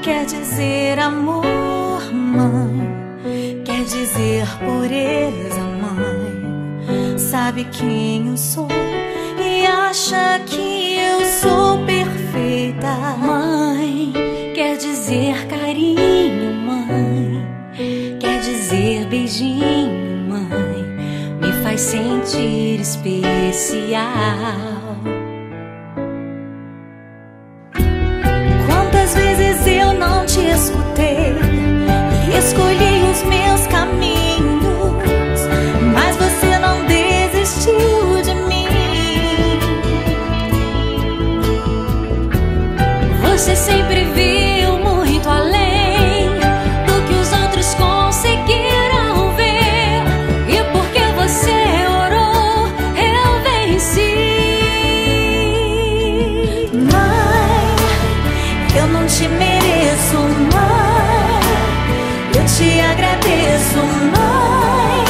quer dizer amor, mãe, quer dizer pureza, mãe. Sabe quem eu sou e acha que eu sou perfeita, mãe. Quer dizer carinho, mãe, quer dizer beijinho, mãe. Me faz sentir especial. Quantas vezes eu não te escutei e escolhi os meus caminhos, mas você não desistiu de mim. Você sempre viu muito além do que os outros conseguiram ver, e porque você orou, eu venci. Mãe, eu não te mereço, mãe, eu te agradeço, mãe.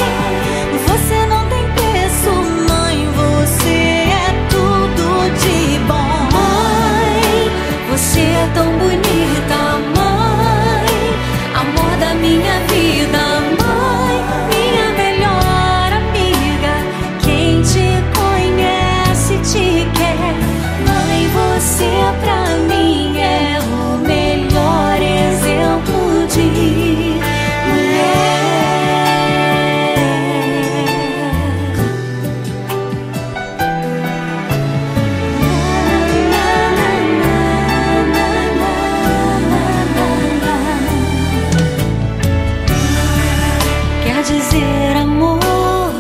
Você não tem preço, mãe, você é tudo de bom. Mãe, você é tão bonita, mãe, amor da minha vida, mãe, minha melhor amiga. Quem te conhece te quer, mãe, você pra mim é o melhor exemplo de mulher. Quer dizer amor,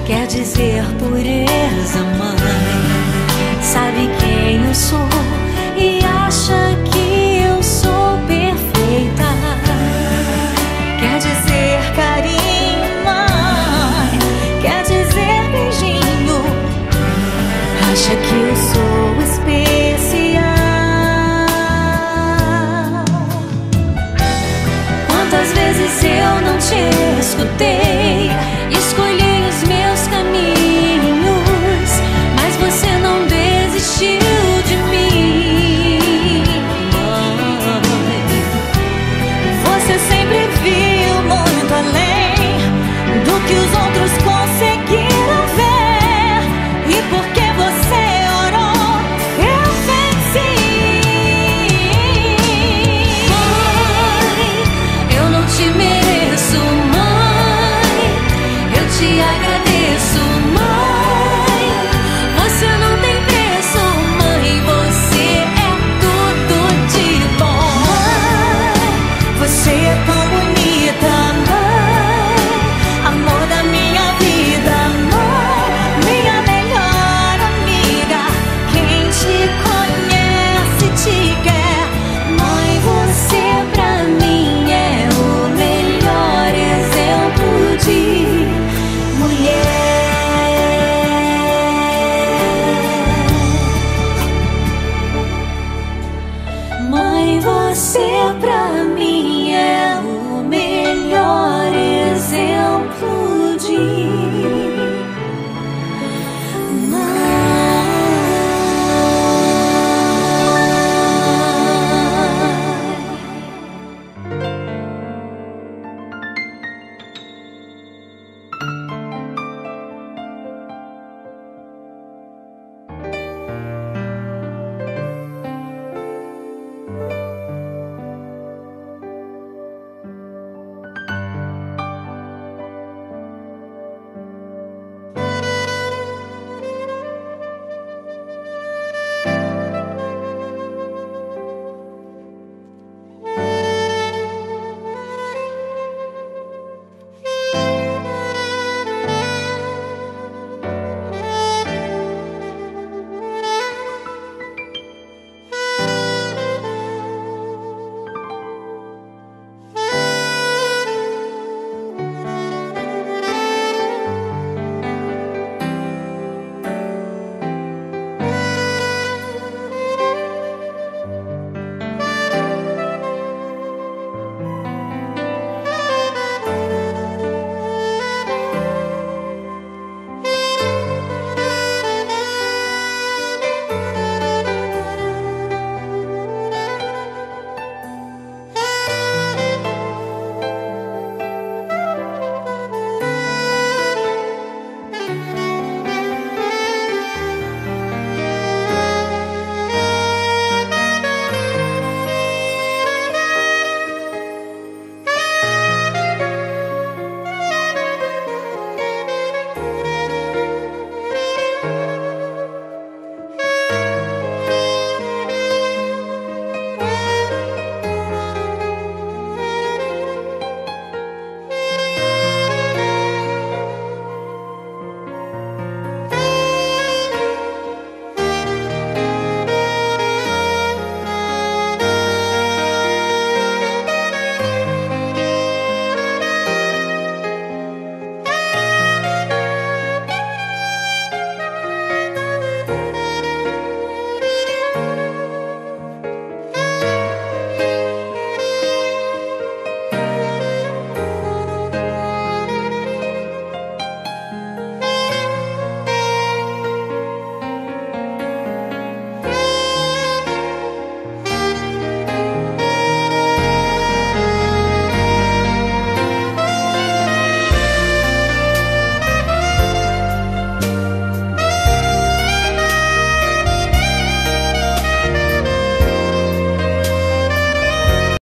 quer dizer pureza, mãe. Sabe quem eu sou e acha que eu sou perfeita. Quer dizer carinho, mãe, quer dizer beijinho. Acha que eu sou especial. Quantas vezes eu não te escutei, escolhi os meus caminhos, mas você não desistiu de mim. Mãe, você sempre viu muito além do que os outros conseguiram ver, e porque você orou, eu venci. Mãe, eu não te mereço, mãe, eu te agradeço, mãe. Você não tem preço, mãe, você é tudo de bom. Mãe, você é tão bonita, mãe, amor da minha vida, mãe, minha melhor amiga. Quem te conhece te quer, mãe, você pra mim é o melhor exemplo de mulher. Mãe, você pra mim é o melhor exemplo